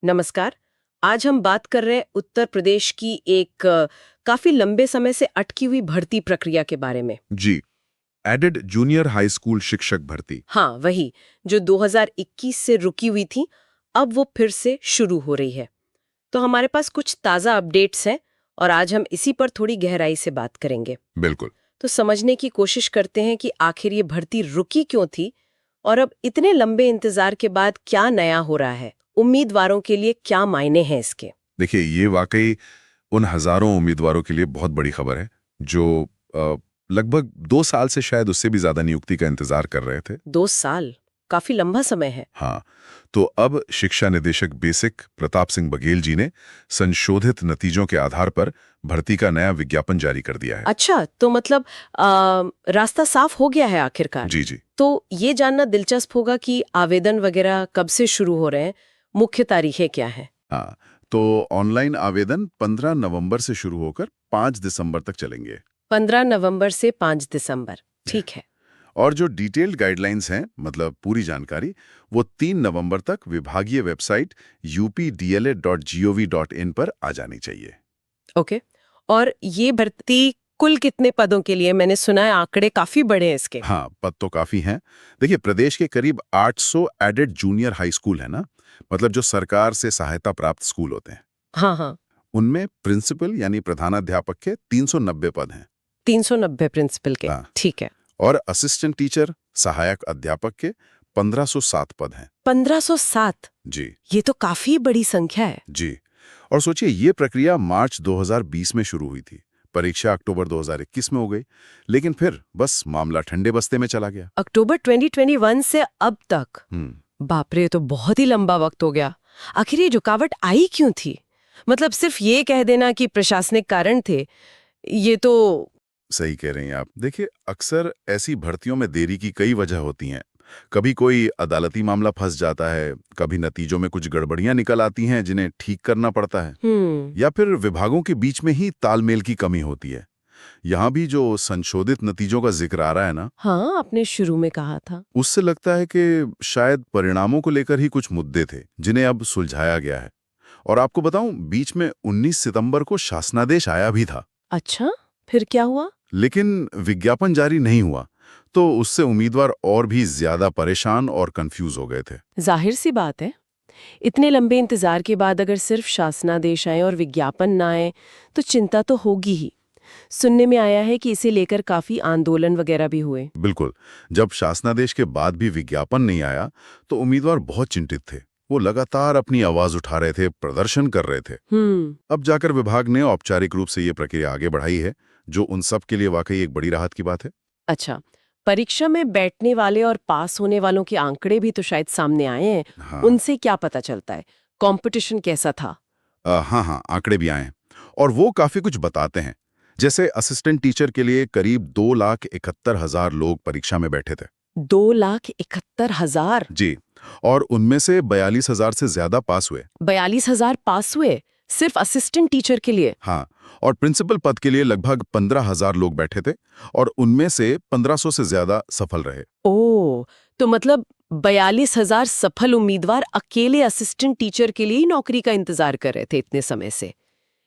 नमस्कार। आज हम बात कर रहे हैं उत्तर प्रदेश की एक काफी लंबे समय से अटकी हुई भर्ती प्रक्रिया के बारे में। जी। एडेड जूनियर हाई स्कूल शिक्षक भर्ती। हाँ, वही जो 2021 से रुकी हुई थी, अब वो फिर से शुरू हो रही है। तो हमारे पास कुछ ताज़ा अपडेट्स हैं और आज हम इसी पर थोड़ी गहराई से बात करेंगे। बिल्कुल। तो समझने की कोशिश करते हैं कि आखिर ये भर्ती रुकी क्यों थी और अब इतने लंबे इंतजार के बाद क्या नया हो रहा है, उम्मीदवारों के लिए क्या मायने हैं इसके। देखिए, ये वाकई उन हजारों उम्मीदवारों के लिए बहुत बड़ी खबर है जो लगभग 2 साल से शायद उससे भी ज्यादा नियुक्ति का इंतजार कर रहे थे। 2 साल काफी लंबा समय है। हाँ, तो अब शिक्षा निदेशक बेसिक प्रताप सिंह बघेल जी ने संशोधित नतीजों के आधार पर भर्ती का नया विज्ञापन जारी कर दिया है। अच्छा, तो मतलब रास्ता साफ हो गया है आखिरकार। जी जी। तो ये जानना दिलचस्प होगा कि आवेदन वगैरह कब से शुरू हो रहे हैं, मुख्य तारीखें क्या हैं। हाँ, तो ऑनलाइन आवेदन 15 नवंबर से शुरू होकर 5 दिसंबर तक चलेंगे। 15 नवंबर से 5 दिसंबर, ठीक है। और जो डिटेल्ड गाइडलाइंस हैं, मतलब पूरी जानकारी, वो 3 नवंबर तक विभागीय वेबसाइट updla.gov.in पर आ जानी चाहिए। ओके। और ये भर्ती कुल कितने पदों के लिए? मैंने सुना है आंकड़े काफी बड़े हैं इसके। हाँ, पद तो काफी हैं। देखिए, प्रदेश के करीब 800 एडेड जूनियर हाई स्कूल है ना, मतलब जो सरकार से सहायता प्राप्त स्कूल होते हैं, हाँ हाँ। उनमें प्रिंसिपल यानी प्रधानाध्यापक के 390 पद हैं। 390 प्रिंसिपल के, हाँ, ठीक है। और असिस्टेंट टीचर सहायक अध्यापक के 1507 पद हैं। 1507, जी ये तो काफी बड़ी संख्या है। जी। और सोचिए, ये प्रक्रिया मार्च 2020 में शुरू हुई थी। परीक्षा अक्टूबर 2021 में हो गई, लेकिन फिर बस मामला ठंडे बस्ते में चला गया। अक्टूबर 2021 से अब तक, हम्म। बाप रे, ये तो बहुत ही लंबा वक्त हो गया। आखिर ये रुकावट आई क्यों थी? मतलब सिर्फ ये कह देना कि प्रशासनिक कारण थे, ये तो। सही कह रही हैं आप। देखिए, अक्सर ऐसी भर्तियों में देरी की कई वजह होती हैं। कभी कोई अदालती मामला फंस जाता है, कभी नतीजों में कुछ गड़बड़ियां निकल आती हैं जिन्हें ठीक करना पड़ता है, या फिर विभागों के बीच में ही तालमेल की कमी होती है। यहाँ भी जो संशोधित नतीजों का जिक्र आ रहा है ना, हाँ, आपने शुरू में कहा था। उससे लगता है कि शायद परिणामों को लेकर ही कुछ मुद्दे थे जिन्हें अब सुलझाया गया है। और आपको बताऊं, बीच में 19 सितंबर को शासनादेश आया भी था, अच्छा, फिर क्या हुआ? लेकिन विज्ञापन जारी नहीं हुआ, तो उससे उम्मीदवार और भी ज्यादा परेशान और कंफ्यूज हो गए थे। जाहिर सी बात है, इतने लंबे इंतजार के बाद अगर सिर्फ शासनादेश आए और विज्ञापन ना आए तो चिंता तो होगी ही। सुनने में आया है कि इसे लेकर काफी आंदोलन वगैरह भी हुए। बिल्कुल। जब शासनादेश के बाद भी विज्ञापन नहीं आया, तो उम्मीदवार बहुत चिंतित थे। वो लगातार अपनी आवाज उठा रहे थे, प्रदर्शन कर रहे थे। अब जाकर विभाग ने औपचारिक रूप से ये प्रक्रिया आगे बढ़ाई है, जो उन सब के लिए वाकई एक बड़ी राहत की बात है। अच्छा, परीक्षा में बैठने वाले और पास होने वालों के आंकड़े भी तो शायद सामने आए हैं। हाँ उनसे क्या पता चलता है, कंपटीशन कैसा था? हाँ हाँ, आंकड़े भी आए हैं और वो काफी कुछ बताते हैं। जैसे असिस्टेंट टीचर के लिए करीब 2,71,000 लोग परीक्षा में बैठे थे। 2,71,000? जी। और उनमें से 42,000 से ज्यादा पास हुए। 42,000 पास हुए सिर्फ असिस्टेंट टीचर के लिए? हाँ, और प्रिंसिपल पद के लिए लगभग 15,000 लोग बैठे थे और उनमें से 1,500 से ज्यादा सफल रहे। ओह, तो मतलब 42,000 सफल उम्मीदवार अकेले असिस्टेंट टीचर के लिए ही नौकरी का इंतजार कर रहे थे इतने समय से।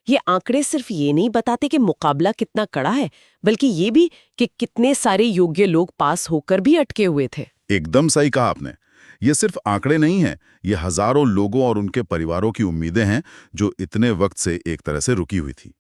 ये आंकड़े सिर्फ ये नहीं बताते कि मुकाबला कितना कड़ा है, बल्कि ये भी कि कितने सारे योग्य लोग पास होकर भी अटके हुए थे। एकदम सही कहा आपने। ये सिर्फ आंकड़े नहीं हैं, ये हजारों लोगों और उनके परिवारों की उम्मीदें हैं जो इतने वक्त से एक तरह से रुकी हुई थी।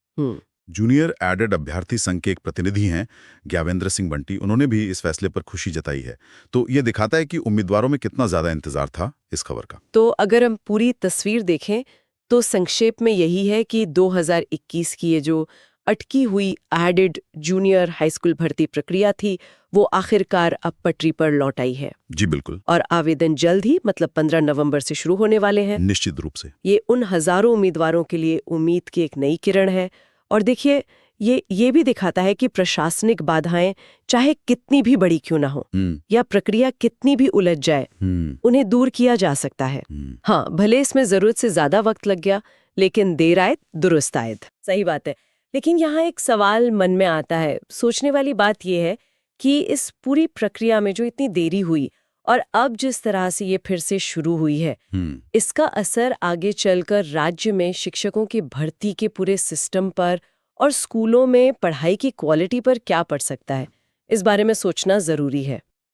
जूनियर एडेड अभ्यर्थी संघ के एक प्रतिनिधि हैं, ज्ञावेंद्र सिंह बंटी, उन्होंने भी इस फैसले पर खुशी जताई है। तो ये दिखाता है कि उम्मीदवारों में कितना ज्यादा इंतजार था इस खबर का। तो अगर हम पूरी तस्वीर देखें तो संक्षेप में यही है कि 2021 की ये जो अटकी हुई एडेड जूनियर हाई स्कूल भर्ती प्रक्रिया थी, वो आखिरकार अब पटरी पर लौट आई है। जी बिल्कुल। और आवेदन जल्द ही, मतलब 15 नवंबर से शुरू होने वाले हैं। निश्चित रूप से। ये उन हजारों उम्मीदवारों के लिए उम्मीद की एक नई किरण है। और देखिए, ये भी दिखाता है कि प्रशासनिक बाधाएं चाहे कितनी भी बड़ी क्यों ना हो, या प्रक्रिया कितनी भी उलझ जाए, उन्हें दूर किया जा सकता है। हाँ, भले इसमें जरूरत से ज्यादा वक्त लग गया, लेकिन देर आए दुरुस्त आए। सही बात है। लेकिन यहाँ एक सवाल मन में आता है। सोचने वाली बात यह है कि इस पूरी प्रक्रिया में जो इतनी देरी हुई, और अब जिस तरह से ये फिर से शुरू हुई है, इसका असर आगे चलकर राज्य में शिक्षकों की भर्ती के पूरे सिस्टम पर और स्कूलों में पढ़ाई की क्वालिटी पर क्या पड़ सकता है, इस बारे में सोचना जरूरी है।